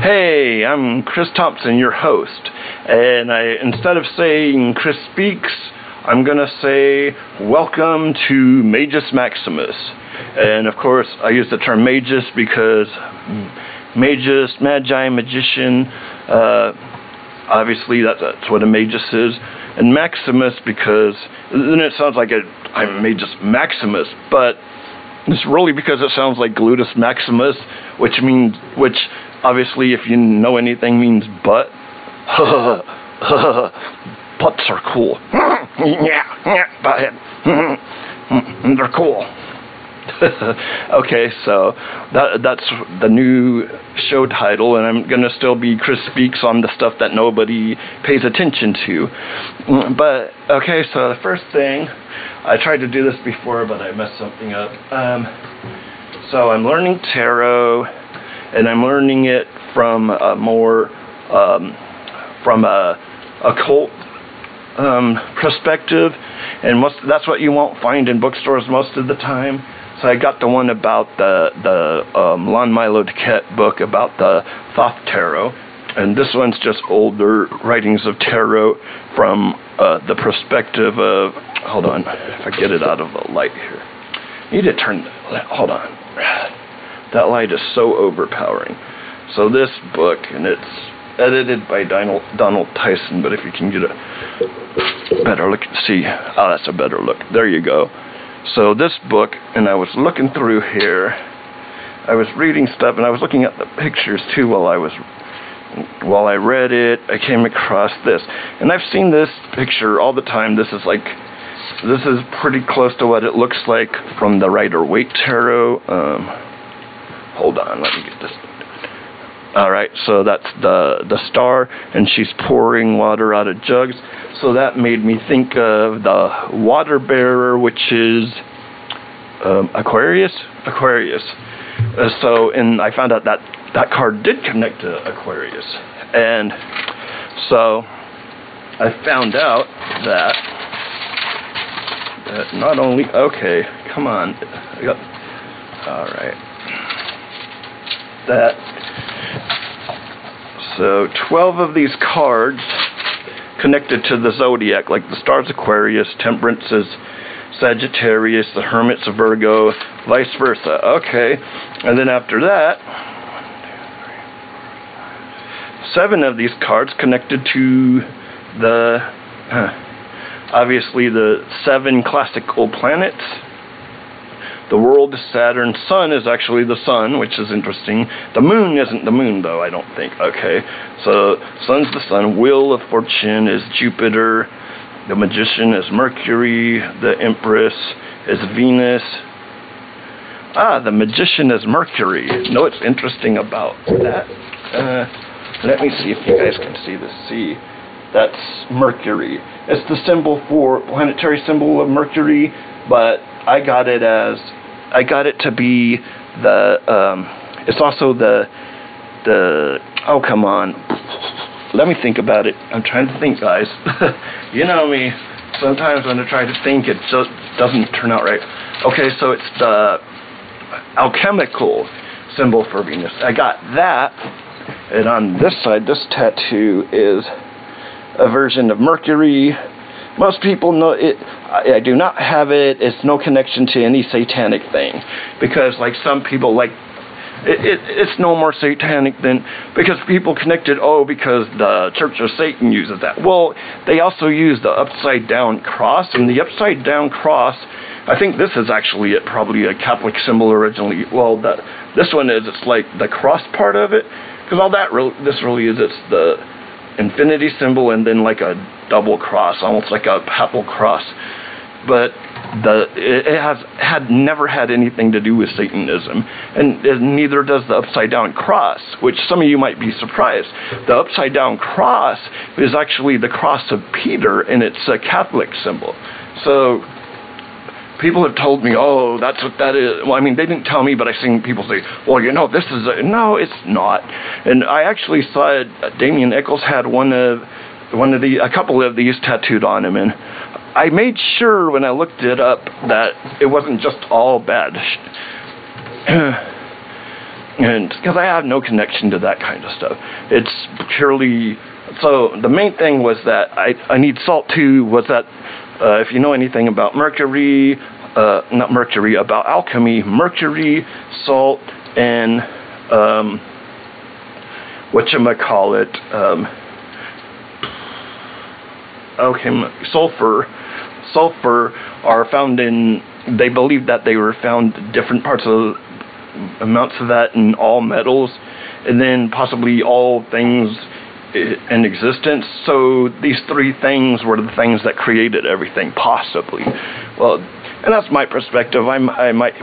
Hey, I'm Chris Thompson, your host, and instead of saying Chris Speaks, I'm going to say welcome to Magus Maximus. And of course, I use the term Magus because Magus, Magi, Magician, obviously that's what a Magus is. And Maximus because, then it sounds like I'm Magus Maximus, but it's really because it sounds like Gluteus Maximus, which obviously, if you know anything, means butt. Butts are cool. Butthead. They're cool. Okay, so that's the new show title, and I'm going to still be Chris Speaks on the stuff that nobody pays attention to. But, okay, so the first thing, I tried to do this before, but I messed something up. So I'm learning tarot, and I'm learning it from a more, from a occult perspective, and that's what you won't find in bookstores most of the time. So I got the one about the Lon Milo DeQuette book about the Thoth Tarot, and this one's just older writings of tarot from the perspective of, hold on, if I get it out of the light here. I need to turn, hold on. That light is so overpowering. So this book, and it's edited by Donald Tyson, but if you can get a better look, see, oh, that's a better look. There you go. So this book, and I was looking through here, I was reading stuff, and I was looking at the pictures too while I read it. I came across this, and I've seen this picture all the time. This is pretty close to what it looks like from the Rider-Waite Tarot. Hold on, let me get this. All right, so that's the star, and she's pouring water out of jugs. So that made me think of the water bearer, which is Aquarius. And I found out that card did connect to Aquarius, and so I found out that not only, okay, come on, all right, so 12 of these cards connected to the zodiac, like the star's Aquarius, Temperance is Sagittarius, the Hermit's Virgo, vice versa. Okay, and then after that, 7 of these cards connected to the, obviously the 7 classical planets. The world is Saturn. Sun is actually the sun, which is interesting. The moon isn't the moon, though, I don't think. Okay, so sun's the sun. Wheel of Fortune is Jupiter. The Magician is Mercury. The Empress is Venus. The Magician is Mercury. You know what's interesting about that? Let me see if you guys can see this. See, that's Mercury. It's the planetary symbol of Mercury, but I got it to be it's also oh, come on. Let me think about it. I'm trying to think, guys. You know me. Sometimes when I try to think, it just doesn't turn out right. Okay, so it's the alchemical symbol for Venus. I got that, and on this side, this tattoo is a version of Mercury. Most people know it. I do not have it. It's no connection to any satanic thing, because like some people, like it's no more satanic than, because people connect it, because the Church of Satan uses that. Well, they also use the upside down cross, and the upside down cross, I think this is actually probably a Catholic symbol originally. Well, this one is, it's like the cross part of it, because all that this really is, it's the infinity symbol and then like a double cross, almost like a papal cross. But it had never had anything to do with Satanism, and neither does the upside down cross, which some of you might be surprised. The upside down cross is actually the cross of Peter, and it's a Catholic symbol. So people have told me, oh, that's what that is. Well, I mean, they didn't tell me, but I've seen people say, well, you know, this is no, it's not. And I actually saw Damien Eccles had a couple of these tattooed on him, and I made sure when I looked it up that it wasn't just all bad. and because I have no connection to that kind of stuff. It's purely, so the main thing was that I need salt too, was that if you know anything about mercury, not mercury, about alchemy, mercury, salt, and whatchamacallit, sulfur are found in, they believe that they were found different parts of amounts of that in all metals, and then possibly all things in existence. So these three things were the things that created everything, possibly. Well, and that's my perspective. I might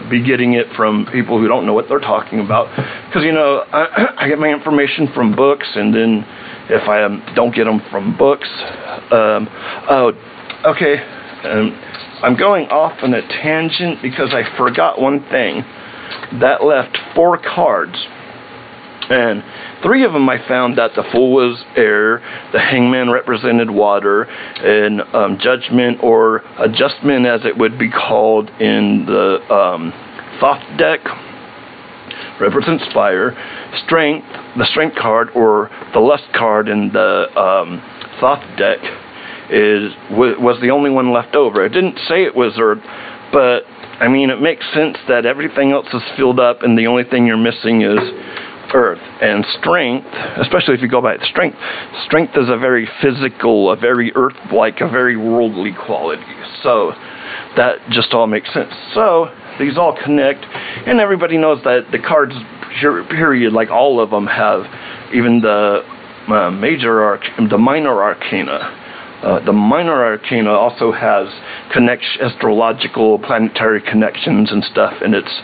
be getting it from people who don't know what they're talking about, because I get my information from books, and then if I don't get them from books, I'm going off on a tangent because I forgot one thing. That left 4 cards, and 3 of them I found that the Fool was air, the Hangman represented water, and Judgment, or Adjustment as it would be called in the Thoth deck, represents fire. Strength, the Strength card, or the Lust card in the Thoth deck, was the only one left over. It didn't say it was Earth, but I mean, it makes sense that everything else is filled up and the only thing you're missing is Earth. And Strength, especially if you go by the Strength is a very physical, a very Earth-like, a very worldly quality. So that just all makes sense. So these all connect, and everybody knows that the cards, period, like all of them have, even the the Minor Arcana. The Minor Arcana also has astrological, planetary connections and stuff, and it's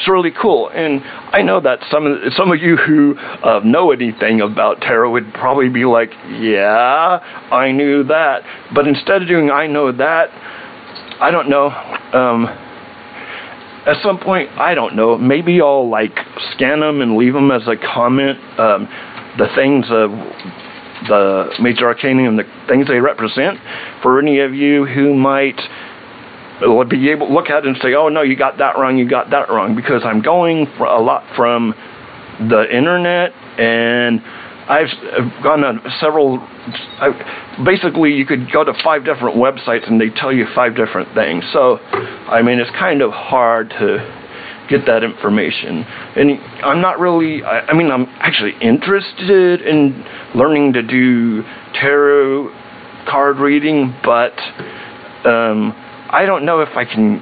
really cool. And I know that some of you who know anything about tarot would probably be like, yeah, I knew that. But instead of doing I know that, I don't know. At some point, I don't know, maybe I'll scan them and leave them as a comment. The things the Major Arcana and the things they represent, for any of you who might be able to look at it and say, oh no, you got that wrong, because I'm going a lot from the internet, and I've gone on several, basically you could go to 5 different websites and they tell you 5 different things. So, I mean, it's kind of hard to get that information. And I'm not really, I'm actually interested in learning to do tarot card reading, but I don't know if I can,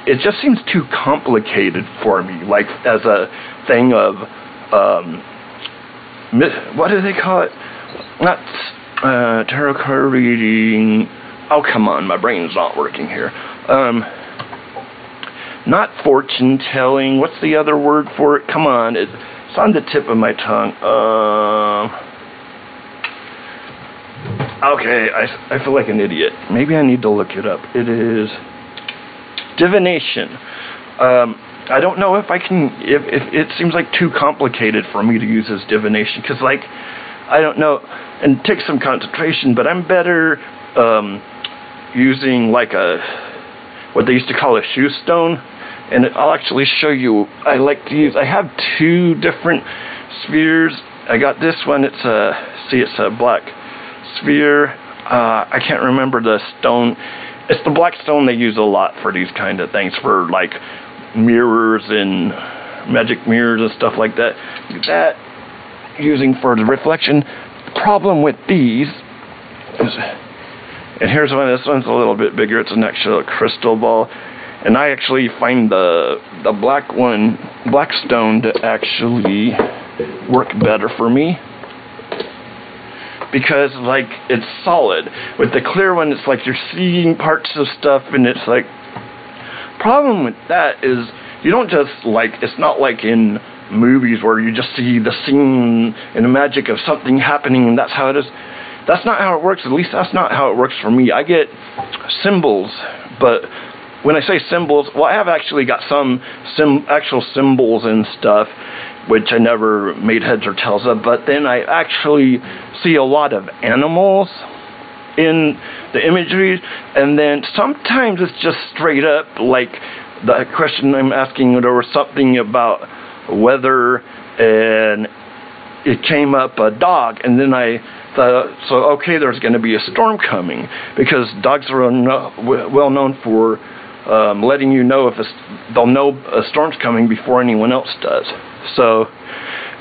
it just seems too complicated for me, as a thing of, what do they call it? Not tarot card reading, oh come on, my brain's not working here. Not fortune telling. What's the other word for it? Come on, it's on the tip of my tongue. Okay, I feel like an idiot. Maybe I need to look it up. It is divination. I don't know if I can. If it seems like too complicated for me to use as divination, because I don't know, and it takes some concentration. But I'm better using what they used to call a shoe stone. And I'll actually show you. I have 2 different spheres. I got this one. It's a black sphere. I can't remember the stone. It's the black stone they use a lot for these kind of things, for mirrors and magic mirrors and stuff like that. That using for the reflection. The problem with these is, and here's one. This one's a little bit bigger. It's an actual crystal ball. And I actually find the black stone to actually work better for me, because it's solid. With the clear one, it's you're seeing parts of stuff, and it's problem with that is you don't just it's not like in movies where you just see the scene and the magic of something happening and that's how it is. That's not how it works. At least that's not how it works for me. I get symbols, but when I say symbols, well, I have actually got some actual symbols and stuff, which I never made heads or tails of, but then I actually see a lot of animals in the imagery, and then sometimes it's just straight up, the question I'm asking, there was something about weather, and it came up a dog, and then I thought, so okay, there's going to be a storm coming, because dogs are well known for letting you know they'll know a storm's coming before anyone else does. So,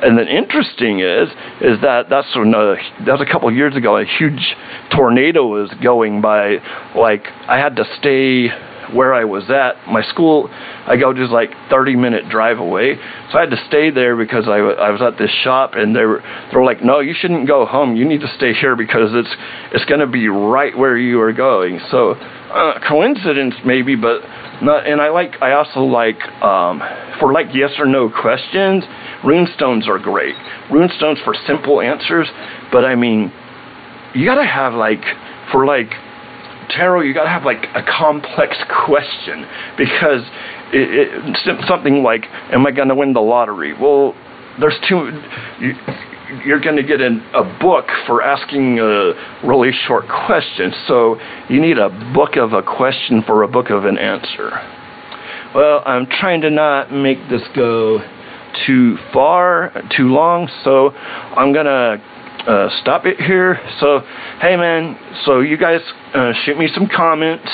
and then interesting is that that's a couple of years ago. A huge tornado was going by. Like, I had to stay where I was at. My school, I go just like 30-minute drive away, so I had to stay there because I was at this shop, and they were like, no, you shouldn't go home. You need to stay here because it's going to be right where you are going. So coincidence maybe, but not. And I also like for like yes or no questions, runestones are great. Runestones for simple answers, but I mean, you gotta have for tarot, you gotta have a complex question, because it's something like, am I gonna win the lottery? Well, there's you're gonna get a book for asking a really short question, so you need a book of a question for a book of an answer. Well, I'm trying to not make this go too long, so I'm gonna stop it here. So, hey man, so you guys shoot me some comments,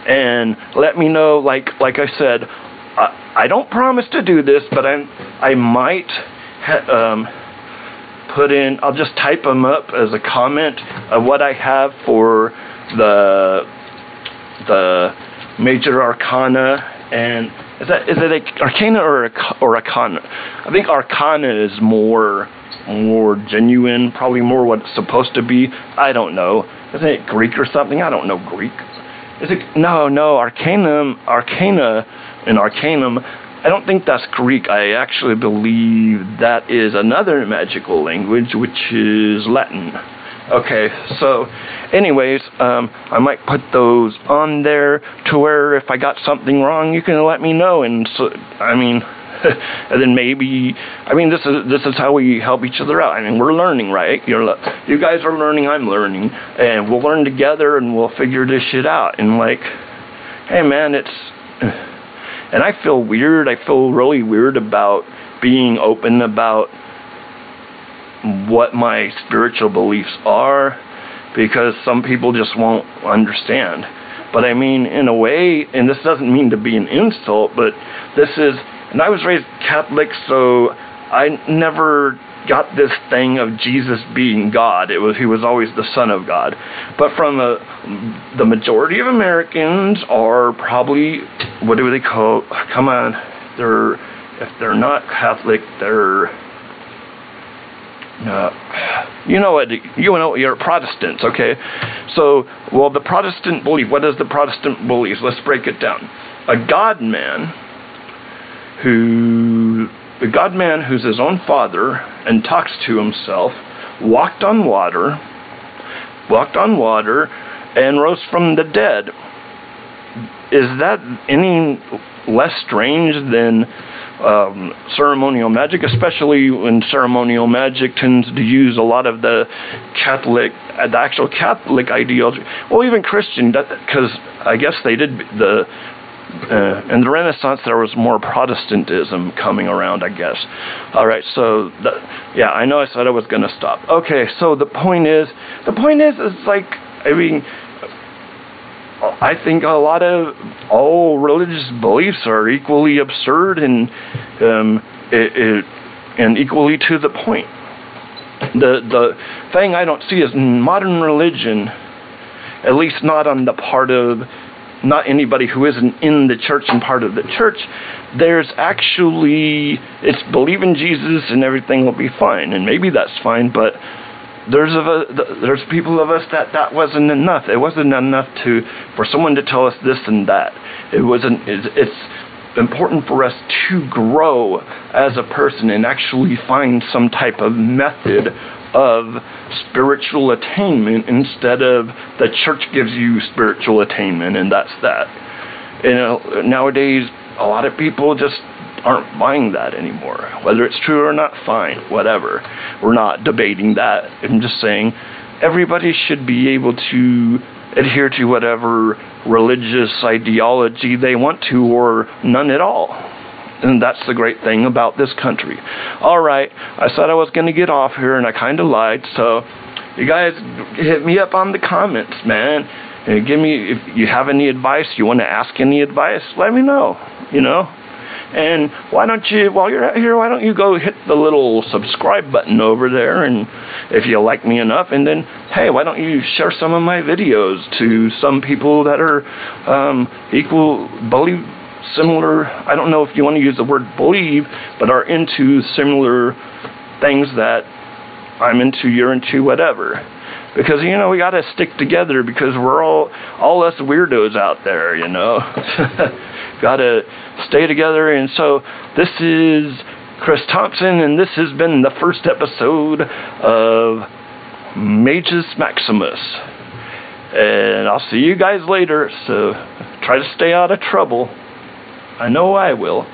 and let me know. Like I said, I don't promise to do this, but I might put in. I'll just type them up as a comment of what I have for the Major Arcana. And is it Arcana or Arcana? I think Arcana is more genuine, probably more what it's supposed to be. I don't know. Isn't it Greek or something? I don't know Greek. Is it? No, Arcana and Arcanum. I don't think that's Greek. I actually believe that is another magical language, which is Latin. Okay, so anyways, I might put those on there to where if I got something wrong, you can let me know. And so, I mean, and then maybe, I mean, this is how we help each other out. I mean, we're learning, right? You guys are learning, I'm learning, and we'll learn together, and we'll figure this shit out. And hey man, and I feel weird. I feel really weird about being open about what my spiritual beliefs are, because some people just won't understand. But I mean, in a way, and this doesn't mean to be an insult, but and I was raised Catholic, so I never got this thing of Jesus being God. He was always the Son of God. But from the majority of Americans are probably, what do they call? Come on, if they're not Catholic, they're you're Protestants, okay? So, well, the Protestant belief. What is the Protestant belief? Let's break it down. The God man who's his own father and talks to himself, walked on water, and rose from the dead. Is that any less strange than ceremonial magic, especially when ceremonial magic tends to use a lot of the actual Catholic ideology, well, even Christian, because I guess they did in the Renaissance there was more Protestantism coming around, I guess. All right, so I know I said I was going to stop. Okay, so the point is I mean, I think all religious beliefs are equally absurd and equally to the point. The thing I don't see is in modern religion, at least not on the part of not anybody who isn't in the church and part of the church, there's actually, it's believe in Jesus and everything will be fine, and maybe that's fine, but there's people of us that wasn't enough. It wasn't enough for someone to tell us this and that. It's important for us to grow as a person and actually find some type of method of spiritual attainment instead of the church gives you spiritual attainment and that's that. Nowadays a lot of people just aren't buying that anymore. Whether it's true or not, fine, whatever. We're not debating that. I'm just saying everybody should be able to adhere to whatever religious ideology they want to, or none at all. And that's the great thing about this country. Alright, I said I was going to get off here, and I kind of lied, so you guys hit me up on the comments, man. And give me, if you have any advice, you want to ask any advice, let me know, you know. And why don't you, while you're out here, why don't you go hit the little subscribe button over there, and if you like me enough, and then, hey, why don't you share some of my videos to some people that are similar, I don't know if you want to use the word believe, but are into similar things that I'm into, you're into, whatever. Because, you know, we got to stick together, because we're all us weirdos out there, you know. Got to stay together. And so this is Chris Thompson, and this has been the first episode of Magus Maximus. And I'll see you guys later, so try to stay out of trouble. I know I will.